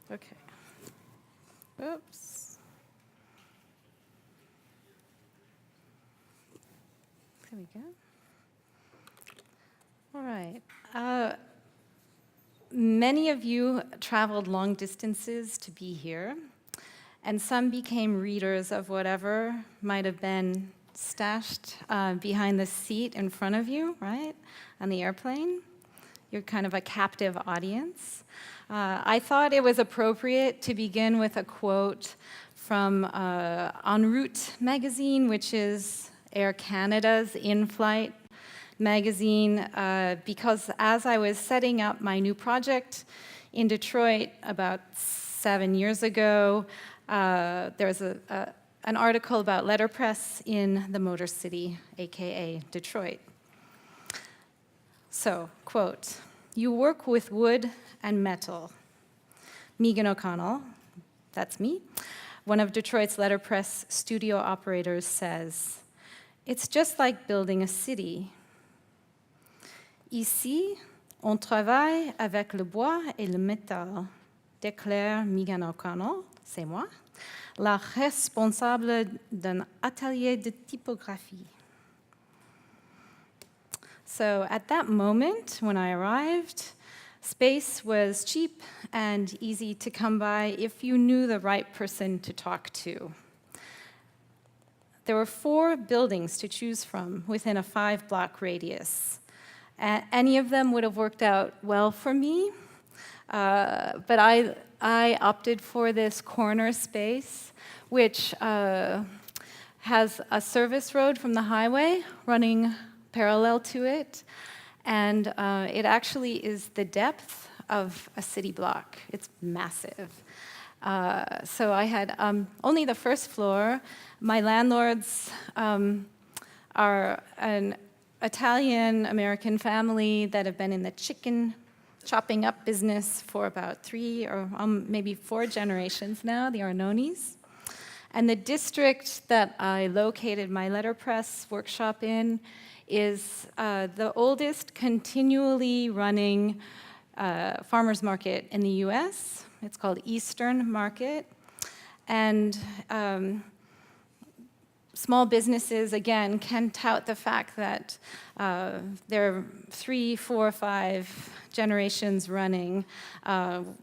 Okay. Oops. There we go. All right. Many of you traveled long distances to be here, and some became readers of whatever might have been stashed behind the seat in front of you, right, on the airplane. You're kind of a captive audience. I thought it was appropriate to begin with a quote from En Route magazine, which is Air Canada's Inflight magazine, because as I was setting up my new project in Detroit about 7 years ago, there was an article about Letterpress in the Motor City, aka Detroit. So, quote, "You work with wood and metal." Megan O'Connell, that's me, one of Detroit's Letterpress studio operators, says, "It's just like building a city. Ici, on travaille avec le bois et le métal, déclare Megan O'Connell, c'est moi, la responsable d'un atelier de typographie." So at that moment, when I arrived, space was cheap and easy to come by if you knew the right person to talk to. There were 4 buildings to choose from within a 5-block radius. Any of them would have worked out well for me, but I opted for this corner space, which has a service road from the highway running parallel to it, and it actually is the depth of a city block. It's massive. So I had only the first floor. My landlords are an Italian-American family that have been in the chicken chopping up business for about 3 or maybe 4 generations now, the Arnonis. And the district that I located my letterpress workshop in is the oldest continually running farmers market in the US. It's called Eastern Market. And small businesses, again, can tout the fact that there are 3, 4, 5 generations running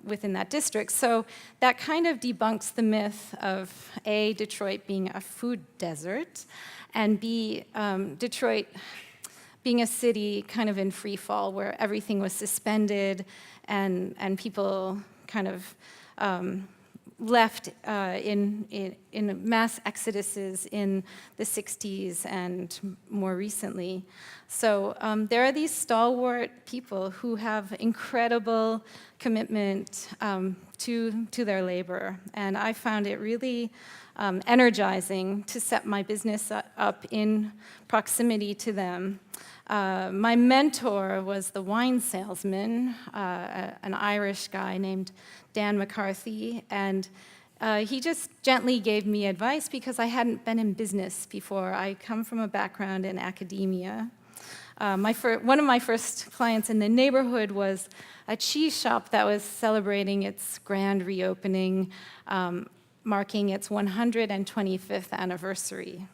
within that district. So that kind of debunks the myth of A, Detroit being a food desert, and B, Detroit being a city kind of in free fall where everything was suspended and people kind of left in mass exoduses in the 60s and more recently. So there are these stalwart people who have incredible commitment to their labor, and I found it really energizing to set my business up in proximity to them. My mentor was the wine salesman, an Irish guy named Dan McCarthy, and he just gently gave me advice because I hadn't been in business before. I come from a background in academia. One of my first clients in the neighborhood was a cheese shop that was celebrating its grand reopening, marking its 125th anniversary.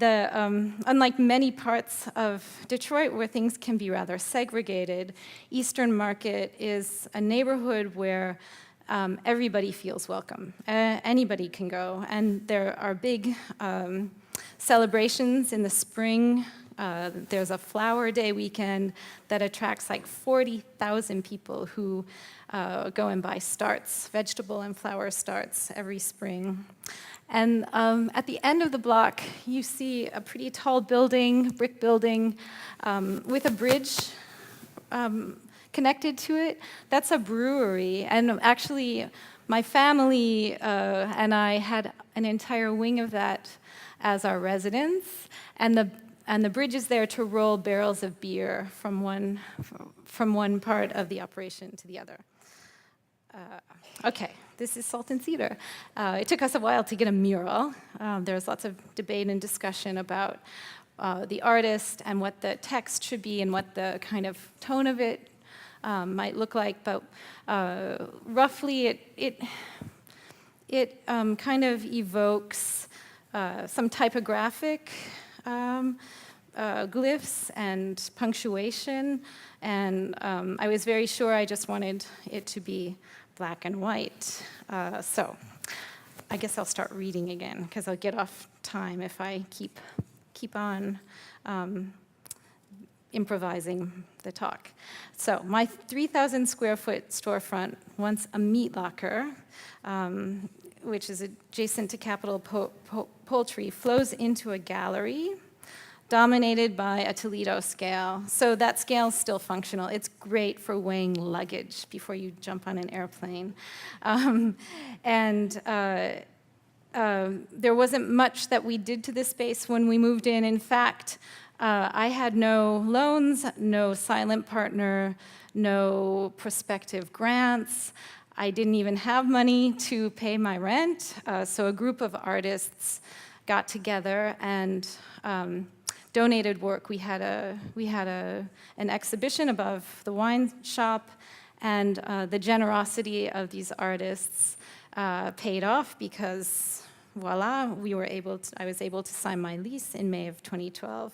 Unlike many parts of Detroit where things can be rather segregated, Eastern Market is a neighborhood where everybody feels welcome. Anybody can go, and there are big celebrations in the spring. There's a flower day weekend that attracts like 40,000 people who go and buy starts, vegetable and flower starts every spring. And at the end of the block, you see a pretty tall building, brick building, with a bridge connected to it. That's a brewery. And actually, my family and I had an entire wing of that as our residence. And the bridge is there to roll barrels of beer from one part of the operation to the other. Okay, this is Salt and Cedar. It took us a while to get a mural. There was lots of debate and discussion about the artist and what the text should be and what the kind of tone of it might look like, but roughly it kind of evokes some typographic glyphs and punctuation, and I was very sure I just wanted it to be black and white. So I guess I'll start reading again, because I'll get off time if I keep on improvising the talk. So my 3,000 square foot storefront, once a meat locker, which is adjacent to Capitol Poultry, flows into a gallery dominated by a Toledo scale. So that scale is still functional. It's great for weighing luggage before you jump on an airplane. There wasn't much that we did to this space when we moved in. In fact, I had no loans, no silent partner, no prospective grants. I didn't even have money to pay my rent. So a group of artists got together and donated work. We had an exhibition above the wine shop, and the generosity of these artists paid off because, voila, I was able to sign my lease in May of 2012.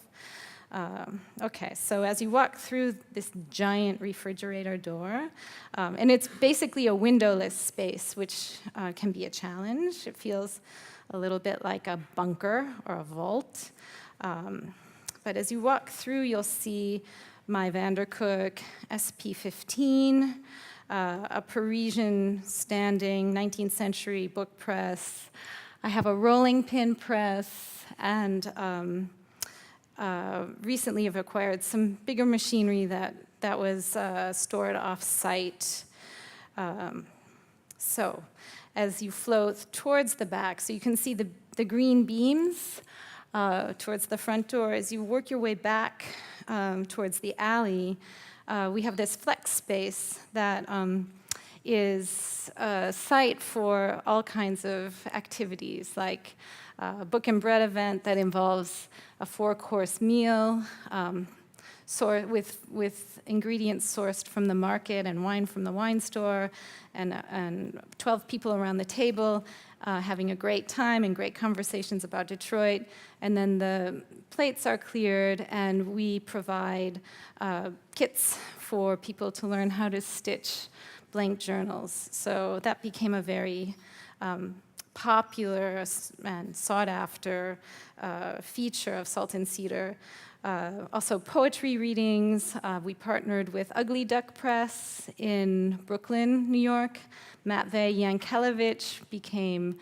Okay, so as you walk through this giant refrigerator door, and it's basically a windowless space, which can be a challenge. It feels a little bit like a bunker or a vault. But as you walk through, you'll see my Vandercook SP15, a Parisian standing 19th century book press. I have a rolling pin press, and recently I've acquired some bigger machinery that was stored off-site. So as you flow towards the back, so you can see the green beams towards the front door. As you work your way back towards the alley, we have this flex space that is a site for all kinds of activities, like a book and bread event that involves a 4-course meal with ingredients sourced from the market and wine from the wine store, and 12 people around the table having a great time and great conversations about Detroit. And then the plates are cleared, and we provide kits for people to learn how to stitch blank journals. So that became a very popular and sought-after feature of Salt and Cedar. Also poetry readings. We partnered with Ugly Duck Press in Brooklyn, New York. Geoffrey Yankovic became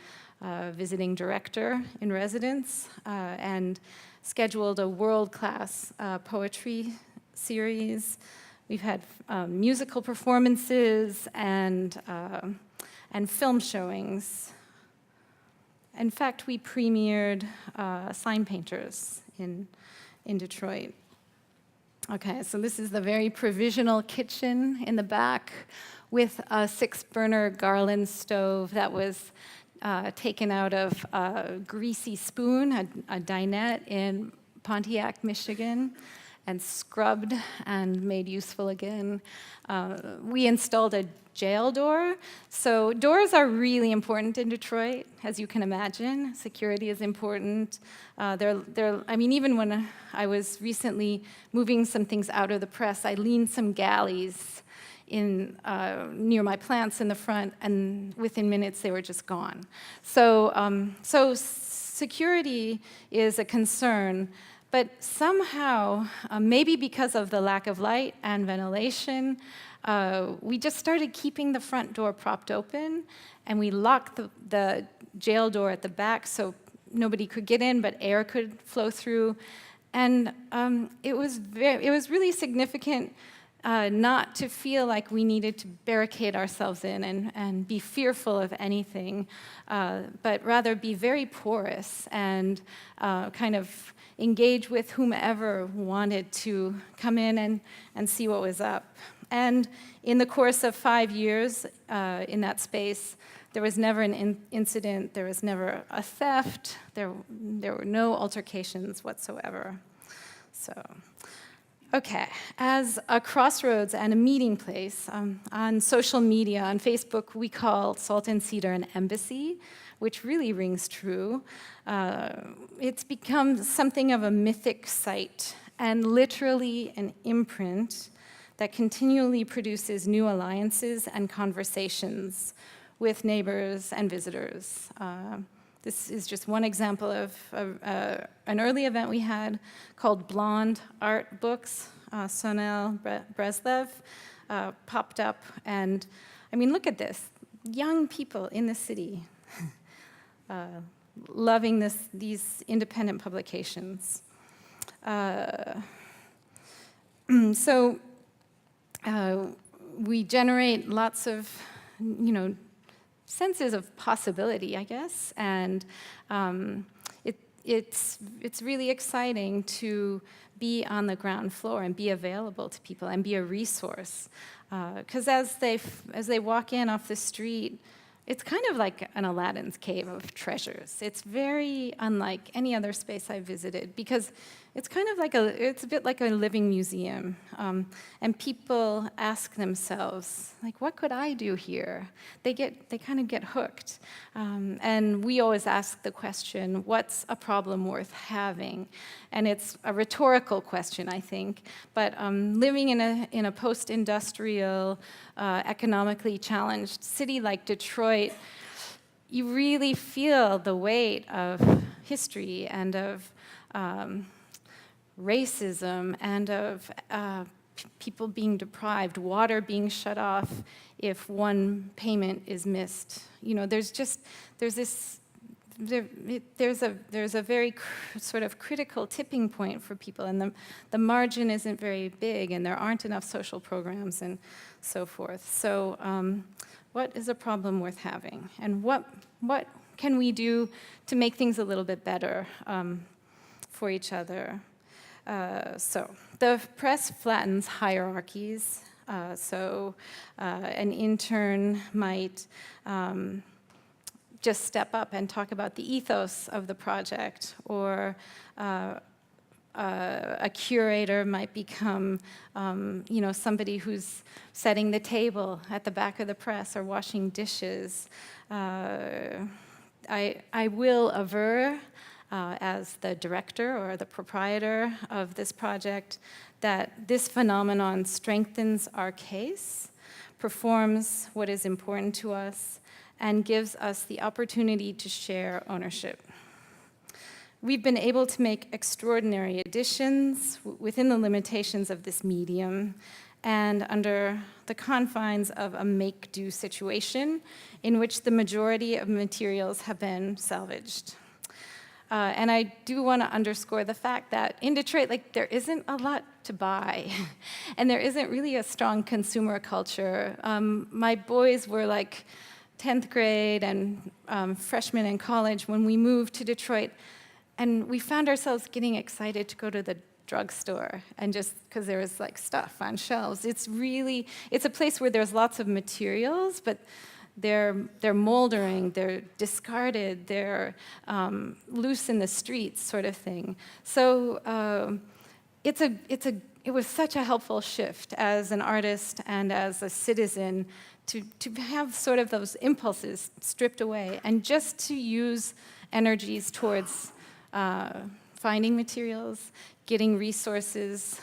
visiting director in residence and scheduled a world-class poetry series. We've had musical performances and film showings. In fact, we premiered Sign Painters in Detroit. Okay, so this is the very provisional kitchen in the back with a 6-burner Garland stove that was taken out of a greasy spoon, a dinette in Pontiac, Michigan, and scrubbed and made useful again. We installed a jail door. So doors are really important in Detroit, as you can imagine. Security is important. Even when I was recently moving some things out of the press, I leaned some galleys in near my plants in the front, and within minutes they were just gone. So security is a concern. But somehow, maybe because of the lack of light and ventilation, we just started keeping the front door propped open, and we locked the jail door at the back so nobody could get in, but air could flow through. And it was really significant not to feel like we needed to barricade ourselves in and be fearful of anything, but rather be very porous and kind of engage with whomever wanted to come in and see what was up. And in the course of 5 years in that space, there was never an incident, there was never a theft, there were no altercations whatsoever. So, Okay, as a crossroads and a meeting place, on social media, on Facebook, we call Salt and Cedar an embassy, which really rings true. It's become something of a mythic site and literally an imprint that continually produces new alliances and conversations with neighbors and visitors. This is just one example of an early event we had called Blonde Art Books. Sonel Breslev popped up, and I mean, look at this. Young people in the city loving these independent publications. So we generate lots of, senses of possibility, I guess, and it's really exciting to be on the ground floor and be available to people and be a resource. Because as they walk in off the street, it's kind of like an Aladdin's cave of treasures. It's very unlike any other space I've visited because it's kind of like it's a bit like a living museum. And people ask themselves, like, what could I do here? They kind of get hooked. And we always ask the question, what's a problem worth having? And it's a rhetorical question, I think. But living in a post-industrial, economically challenged city like Detroit, you really feel the weight of history and of racism and of people being deprived, water being shut off if one payment is missed. There's a very sort of critical tipping point for people, and the margin isn't very big, and there aren't enough social programs and so forth. So what is a problem worth having? And what can we do to make things a little bit better for each other? So the press flattens hierarchies. An intern might just step up and talk about the ethos of the project, or a curator might become, somebody who's setting the table at the back of the press or washing dishes. I will aver, as the director or the proprietor of this project, that this phenomenon strengthens our case, performs what is important to us, and gives us the opportunity to share ownership. We've been able to make extraordinary additions within the limitations of this medium and under the confines of a make-do situation in which the majority of materials have been salvaged. And I do want to underscore the fact that in Detroit, there isn't a lot to buy, and there isn't really a strong consumer culture. My boys were 10th grade and freshmen in college when we moved to Detroit, and we found ourselves getting excited to go to the drugstore, and just because there was stuff on shelves. It's a place where there's lots of materials, but they're moldering, they're discarded, they're loose in the streets, sort of thing. So it was such a helpful shift as an artist and as a citizen to have sort of those impulses stripped away and just to use energies towards finding materials, getting resources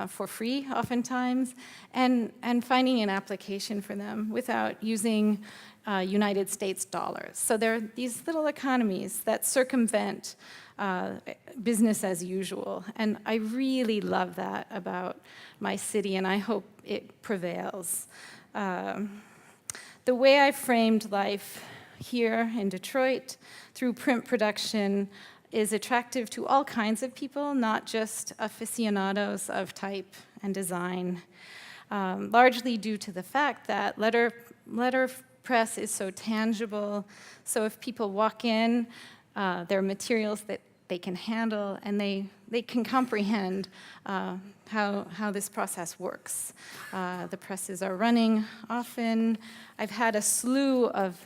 for free oftentimes, and finding an application for them without using United States dollars. So there are these little economies that circumvent business as usual. And I really love that about my city, and I hope it prevails. The way I framed life here in Detroit through print production is attractive to all kinds of people, not just aficionados of type and design, largely due to the fact that letterpress is so tangible. So if people walk in, there are materials that they can handle, and they can comprehend how this process works. The presses are running often. I've had a slew of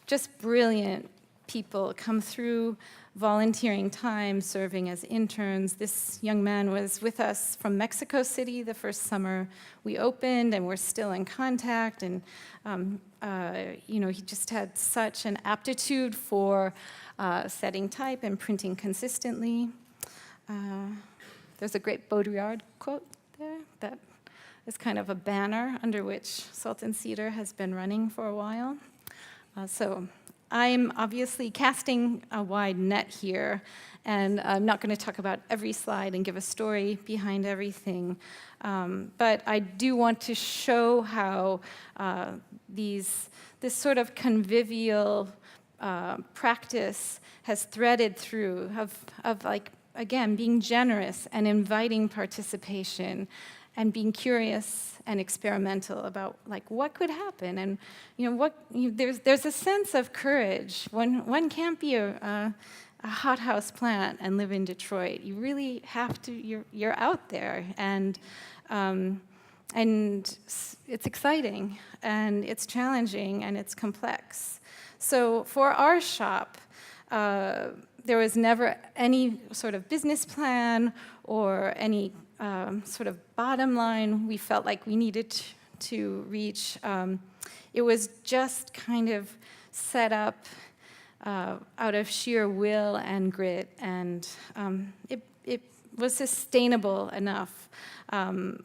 just brilliant people come through volunteering time, serving as interns. This young man was with us from Mexico City the first summer we opened, and we're still in contact. And he just had such an aptitude for setting type and printing consistently. There's a great Baudrillard quote there that is kind of a banner under which Salt and Cedar has been running for a while. So I'm obviously casting a wide net here, and I'm not going to talk about every slide and give a story behind everything. But I do want to show how this sort of convivial practice has threaded through of like, again, being generous and inviting participation and being curious and experimental about like what could happen. And there's a sense of courage. One can't be a hothouse plant and live in Detroit. You really have to, you're out there, and it's exciting, and it's challenging, and it's complex. So for our shop, there was never any sort of business plan or any sort of bottom line we felt like we needed to reach. It was just kind of set up out of sheer will and grit, and it was sustainable enough. And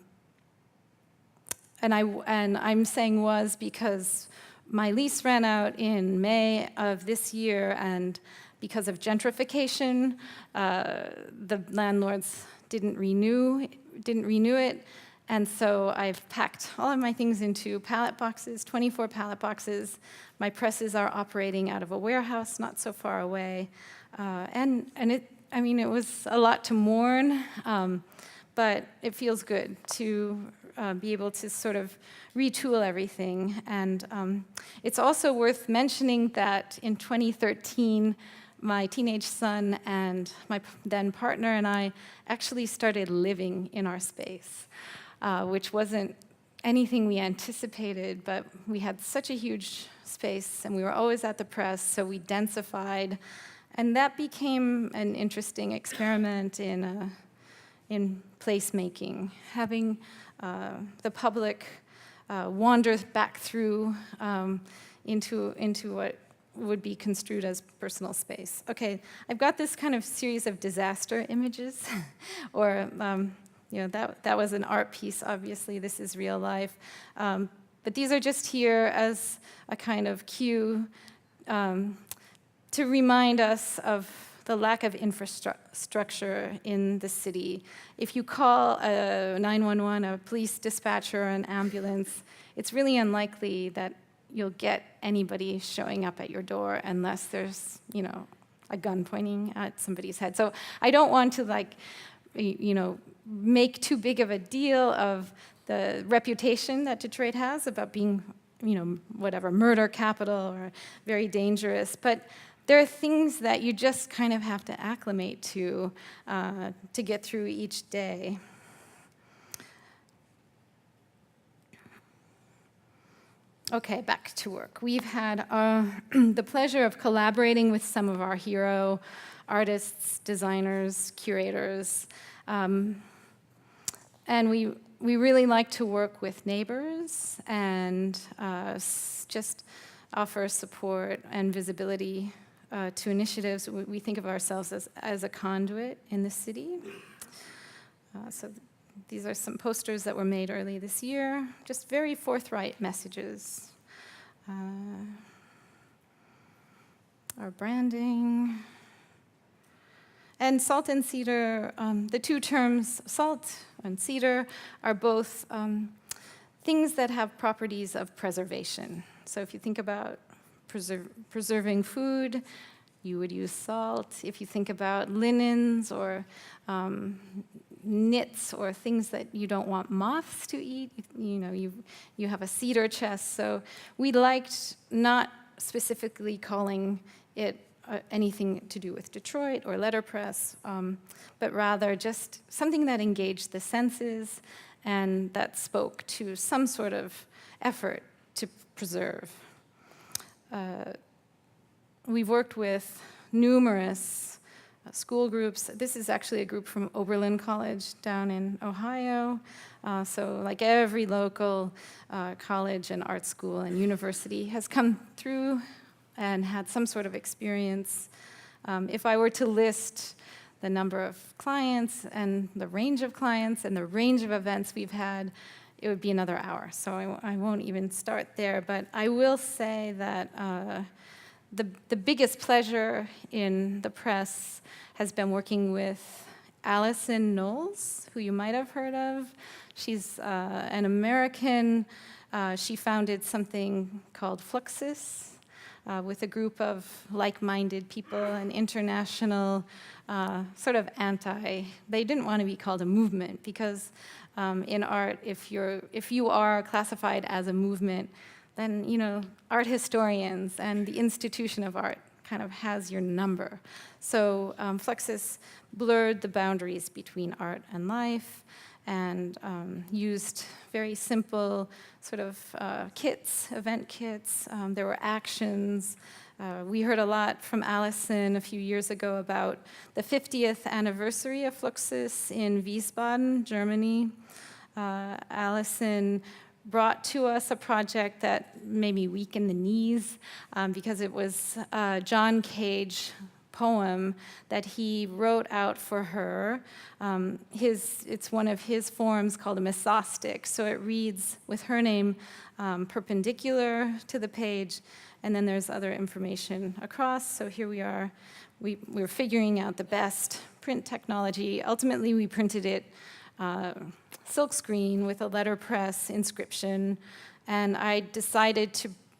I'm saying was because my lease ran out in May of this year, and because of gentrification, the landlords didn't renew it, and so I've packed all of my things into pallet boxes, 24 pallet boxes. My presses are operating out of a warehouse not so far away, and it was a lot to mourn, but it feels good to be able to sort of retool everything. And it's also worth mentioning that in 2013, my teenage son and my then partner and I actually started living in our space, which wasn't anything we anticipated, but we had such a huge space, and we were always at the press, so we densified, and that became an interesting experiment in placemaking, having the public wander back through into what would be construed as personal space. Okay, I've got this kind of series of disaster images, or that was an art piece, obviously, this is real life. But these are just here as a kind of cue to remind us of the lack of infrastructure in the city. If you call a 911, a police dispatcher, or an ambulance, it's really unlikely that you'll get anybody showing up at your door unless there's, a gun pointing at somebody's head. So I don't want to make too big of a deal of the reputation that Detroit has about being, murder capital or very dangerous. But there are things that you just kind of have to acclimate to get through each day. Okay, back to work. We've had the pleasure of collaborating with some of our hero artists, designers, curators, and we really like to work with neighbors and just offer support and visibility to initiatives. We think of ourselves as a conduit in the city. So these are some posters that were made early this year, just very forthright messages. Our branding. And salt and cedar, the two terms salt and cedar are both things that have properties of preservation. So if you think about preserving food, you would use salt. If you think about linens or knits or things that you don't want moths to eat, you have a cedar chest. So we liked not specifically calling it anything to do with Detroit or letterpress, but rather just something that engaged the senses and that spoke to some sort of effort to preserve. We've worked with numerous school groups. This is actually a group from Oberlin College down in Ohio. So like every local college and art school and university has come through and had some sort of experience. If I were to list the number of clients and the range of clients and the range of events we've had, it would be another hour. So I won't even start there, but I will say that the biggest pleasure in the press has been working with Allison Knowles, who you might have heard of. She's an American. She founded something called Flexus with a group of like-minded people, an international sort of they didn't want to be called a movement because in art, if you are classified as a movement, then art historians and the institution of art kind of has your number. So Flexus blurred the boundaries between art and life and used very simple sort of event kits. There were actions. We heard a lot from Allison a few years ago about the 50th anniversary of Flexus in Wiesbaden, Germany. Allison brought to us a project that made me weak in the knees because it was John Cage poem that he wrote out for her. It's one of his forms called a mesostic, so it reads with her name perpendicular to the page, and then there's other information across. So here we are. We're figuring out the best print technology. Ultimately, we printed it silkscreen with a letterpress inscription, and I decided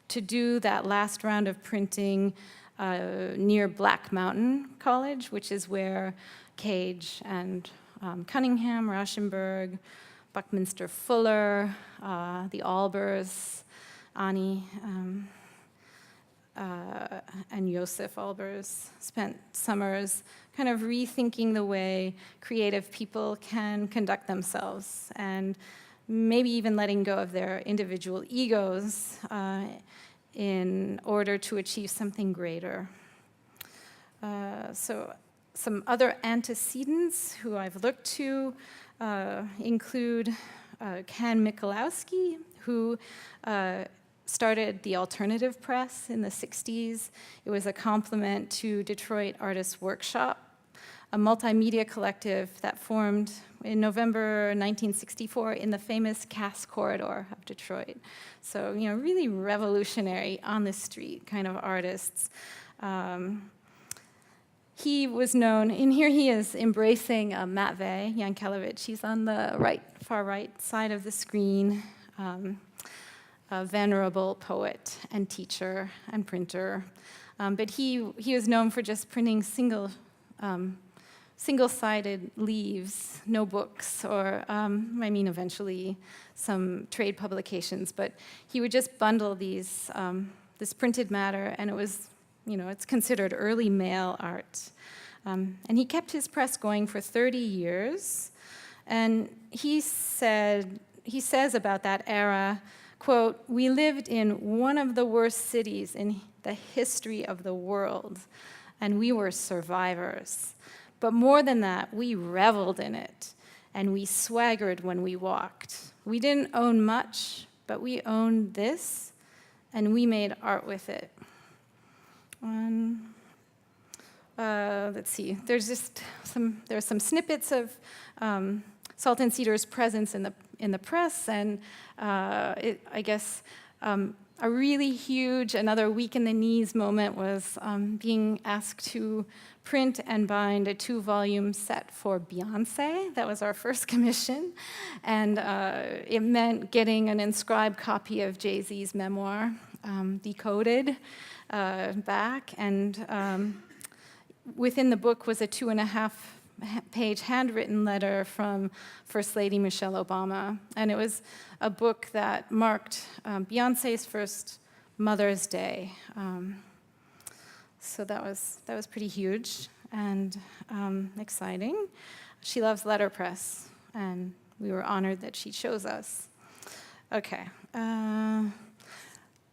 to do that last round of printing near Black Mountain College, which is where Cage and Cunningham, Rauschenberg, Buckminster Fuller, the Albers, Ani, and Josef Albers spent summers kind of rethinking the way creative people can conduct themselves and maybe even letting go of their individual egos in order to achieve something greater. So some other antecedents who I've looked to include Ken Michalowski, who started the alternative press in the 60s. It was a complement to Detroit Artists Workshop, a multimedia collective that formed in November 1964 in the famous Cass Corridor of Detroit. So, really revolutionary on the street kind of artists. He was known, and here he is embracing Matvey Yankovic. He's on the far right side of the screen. A venerable poet and teacher and printer. But he was known for just printing single-sided leaves, no books, or eventually some trade publications. But he would just bundle this printed matter, and it was, it's considered early mail art. And he kept his press going for 30 years. And he says about that era, quote, "We lived in one of the worst cities in the history of the world, and we were survivors. But more than that, we reveled in it, and we swaggered when we walked. We didn't own much, but we owned this, and we made art with it." Let's see. There's some snippets of Salt and Cedar's presence in the press, and I guess a really huge, another week in the knees moment was being asked to print and bind a 2-volume set for Beyonce. That was our first commission, and it meant getting an inscribed copy of Jay-Z's memoir, decoded back, and within the book was a 2.5-page handwritten letter from First Lady Michelle Obama. And it was a book that marked Beyonce's first Mother's Day. So that was pretty huge and exciting. She loves letterpress, and we were honored that she chose us. Okay.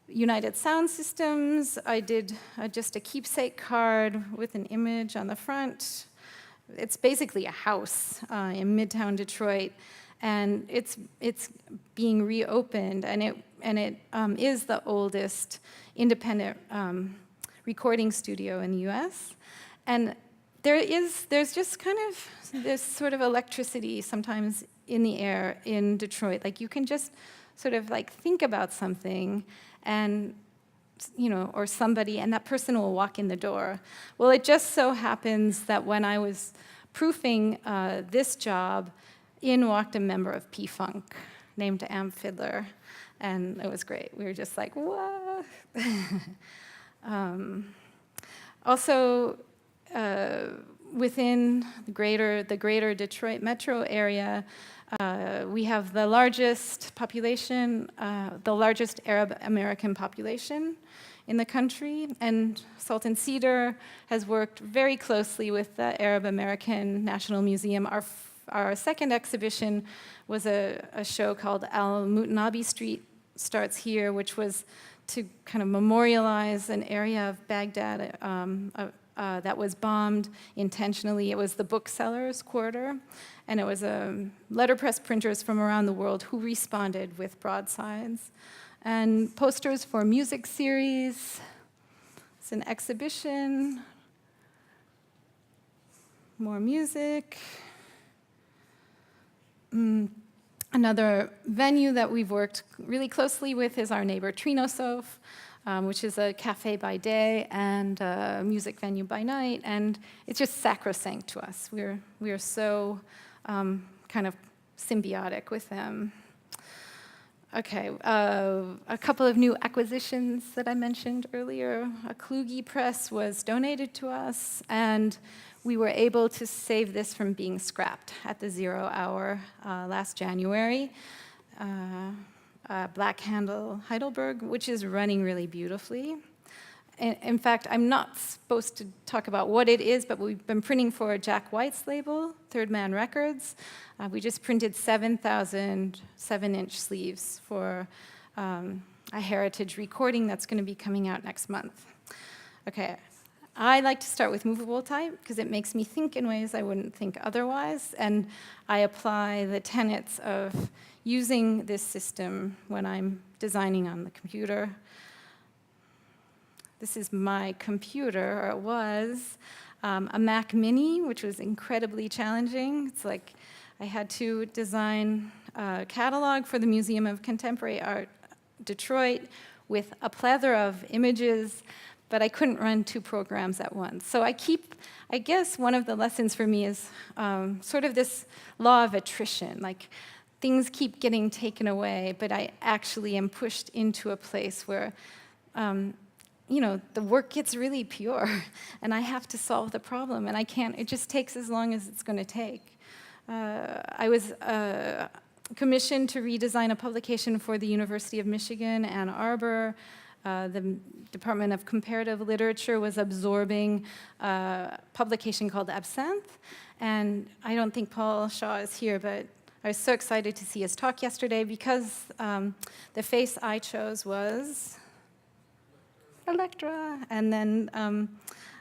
United Sound Systems, I did just a keepsake card with an image on the front. It's basically a house in Midtown Detroit, and it's being reopened, and it is the oldest independent recording studio in the U.S. And there's just kind of this sort of electricity sometimes in the air in Detroit. Like you can just sort of like think about something, and or somebody, and that person will walk in the door. Well, it just so happens that when I was proofing this job, in walked a member of P-Funk named Amp Fiddler, and it was great. We were just like, what? Also, within the greater Detroit metro area, we have the largest population, the largest Arab American population in the country, and Salt and Cedar has worked very closely with the Arab American National Museum. Our second exhibition was a show called Al-Mutanabi Street Starts Here, which was to kind of memorialize an area of Baghdad that was bombed intentionally. It was the booksellers' quarter, and it was letterpress printers from around the world who responded with broadsides. And posters for music series. It's an exhibition. More music. Another venue that we've worked really closely with is our neighbor Trinosof, which is a cafe by day and a music venue by night, and it's just sacrosanct to us. We are so kind of symbiotic with them. Okay, a couple of new acquisitions that I mentioned earlier. A Kluge press was donated to us, and we were able to save this from being scrapped at the 0 hour last January. Black Handle Heidelberg, which is running really beautifully. In fact, I'm not supposed to talk about what it is, but we've been printing for Jack White's label, Third Man Records. We just printed 7,000 7-inch sleeves for a heritage recording that's going to be coming out next month. Okay, I like to start with movable type because it makes me think in ways I wouldn't think otherwise, and I apply the tenets of using this system when I'm designing on the computer. This is my computer, or it was, a Mac Mini, which was incredibly challenging. It's like I had to design a catalog for the Museum of Contemporary Art Detroit with a plethora of images, but I couldn't run 2 programs at once. So I guess one of the lessons for me is sort of this law of attrition. Like things keep getting taken away, but I actually am pushed into a place where the work gets really pure, and I have to solve the problem, and I can't, it just takes as long as it's going to take. I was commissioned to redesign a publication for the University of Michigan, Ann Arbor. The Department of Comparative Literature was absorbing a publication called Absinthe, and I don't think Paul Shaw is here, but I was so excited to see his talk yesterday because the face I chose was Electra, and then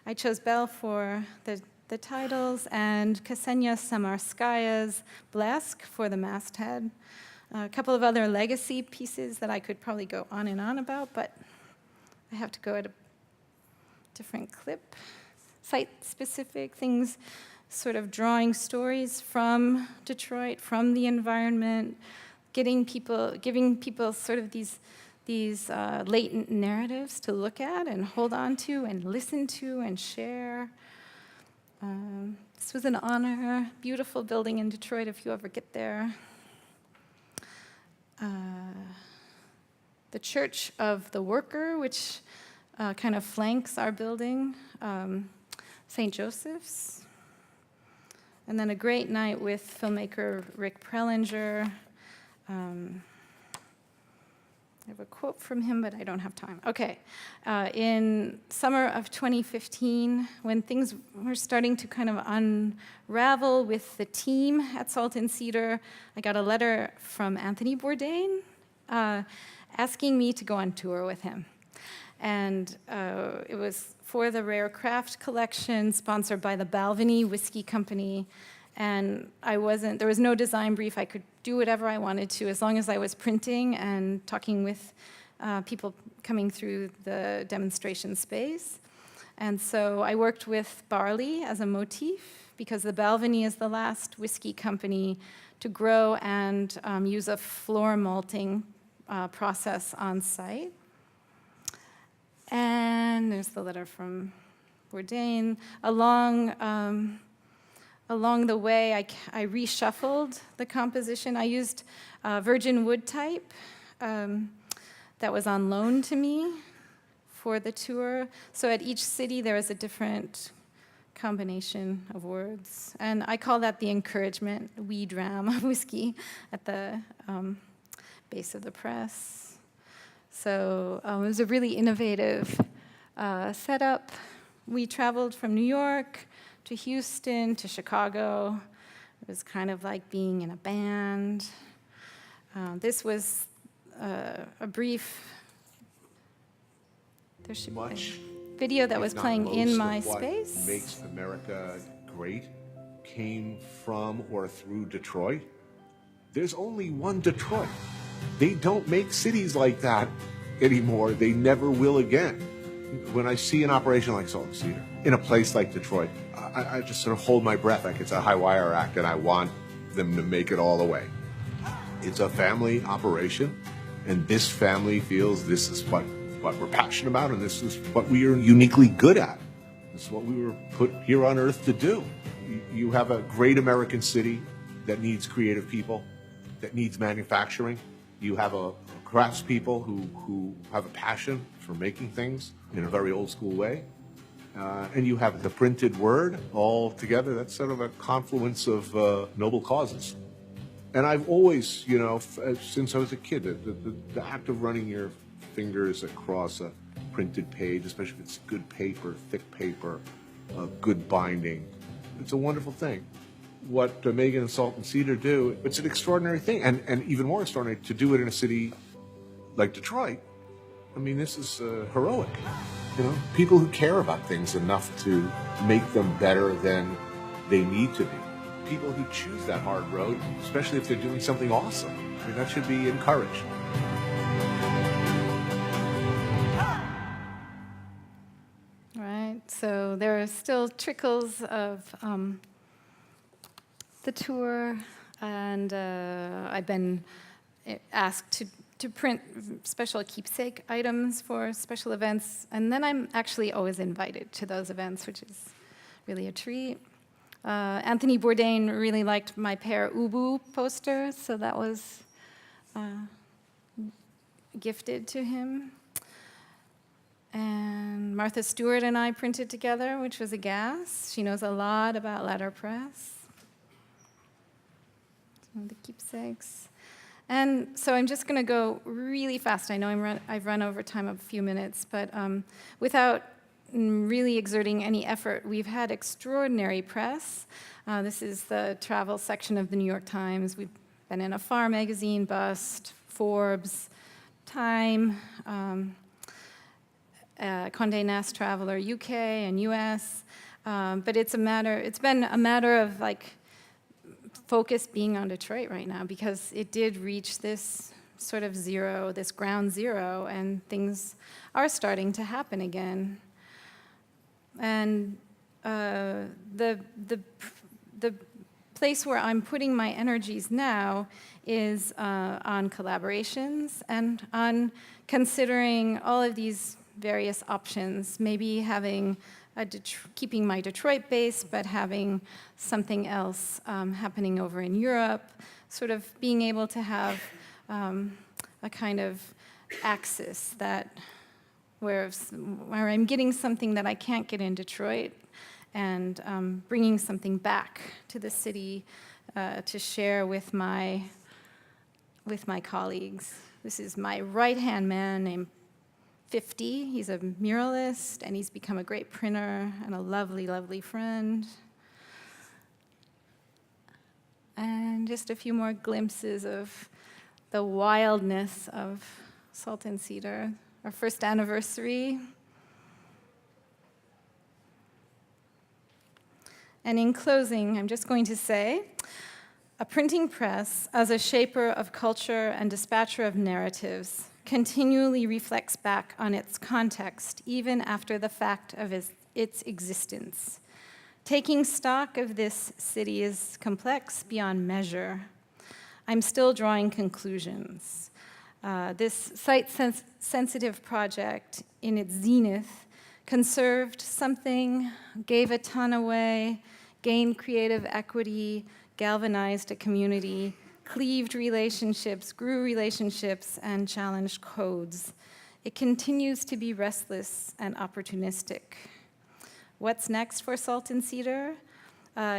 I chose Belle for the titles, and Ksenia Samarskaya's Blesk for the masthead. A couple of other legacy pieces that I could probably go on and on about, but I have to go at a different clip. Site-specific things, sort of drawing stories from Detroit, from the environment, giving people sort of these latent narratives to look at and hold on to and listen to and share. This was an honor, beautiful building in Detroit if you ever get there. The Church of the Worker, which kind of flanks our building, St. Joseph's. And then a great night with filmmaker Rick Prellinger. I have a quote from him, but I don't have time. Okay. In summer of 2015, when things were starting to kind of unravel with the team at Salt and Cedar, I got a letter from Anthony Bourdain. asking me to go on tour with him. And it was for the Rare Craft collection, sponsored by the Balvenie Whiskey Company. And there was no design brief. I could do whatever I wanted to, as long as I was printing and talking with people coming through the demonstration space. And so I worked with barley as a motif, because the Balvenie is the last whiskey company to grow and use a floor malting process on site. And there's the letter from Bourdain. Along the way, I reshuffled the composition. I used virgin wood type that was on loan to me for the tour. So at each city, there was a different combination of words. And I call that the encouragement, we dram of whiskey at the base of the press. So it was a really innovative setup. We traveled from New York to Houston to Chicago. It was kind of like being in a band. This was a brief, there should be a video that was playing in my space. What makes America great came from or through Detroit. There's only one Detroit. They don't make cities like that anymore. They never will again. When I see an operation like Salt and Cedar in a place like Detroit, I just sort of hold my breath like it's a high wire act, and I want them to make it all the way. It's a family operation, and this family feels this is what we're passionate about, and this is what we are uniquely good at. This is what we were put here on earth to do. You have a great American city that needs creative people, that needs manufacturing. You have a craftspeople who have a passion for making things in a very old school way. And you have the printed word all together. That's sort of a confluence of noble causes. And I've always, since I was a kid, the act of running your fingers across a printed page, especially if it's good paper, thick paper, good binding, it's a wonderful thing. What Megan and Salt and Cedar do, it's an extraordinary thing, and even more extraordinary to do it in a city like Detroit. I mean, this is heroic. People who care about things enough to make them better than they need to be. People who choose that hard road, especially if they're doing something awesome. I mean, that should be encouraged. Right, so there are still trickles of the tour, and I've been asked to print special keepsake items for special events, and then I'm actually always invited to those events, which is really a treat. Anthony Bourdain really liked my Pear Ubu posters, so that was gifted to him. And Martha Stewart and I printed together, which was a gas. She knows a lot about letterpress. Some of the keepsakes. And so I'm just going to go really fast. I know I've run over time a few minutes, but without really exerting any effort, we've had extraordinary press. This is the travel section of the New York Times. We've been in a Far magazine, Bust, Forbes, Time, Condé Nast Traveler, UK and US. But it's been a matter of focus being on Detroit right now, because it did reach this sort of zero, this ground zero, and things are starting to happen again. And the place where I'm putting my energies now is on collaborations and on considering all of these various options, maybe having keeping my Detroit base, but having something else happening over in Europe, sort of being able to have a kind of axis where I'm getting something that I can't get in Detroit, and bringing something back to the city to share with my colleagues. This is my right-hand man named 50. He's a muralist, and he's become a great printer and a lovely, lovely friend. And just a few more glimpses of the wildness of Salt and Cedar, our first anniversary. And in closing, I'm just going to say, a printing press, as a shaper of culture and dispatcher of narratives, continually reflects back on its context, even after the fact of its existence. Taking stock of this city is complex beyond measure. I'm still drawing conclusions. This site-sensitive project, in its zenith, conserved something, gave a ton away, gained creative equity, galvanized a community, cleaved relationships, grew relationships, and challenged codes. It continues to be restless and opportunistic. What's next for Salt and Cedar?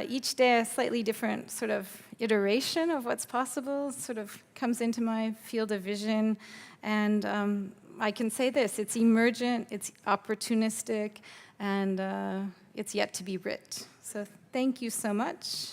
Each day a slightly different sort of iteration of what's possible sort of comes into my field of vision, and I can say this, it's emergent, it's opportunistic, and it's yet to be writ. So thank you so much.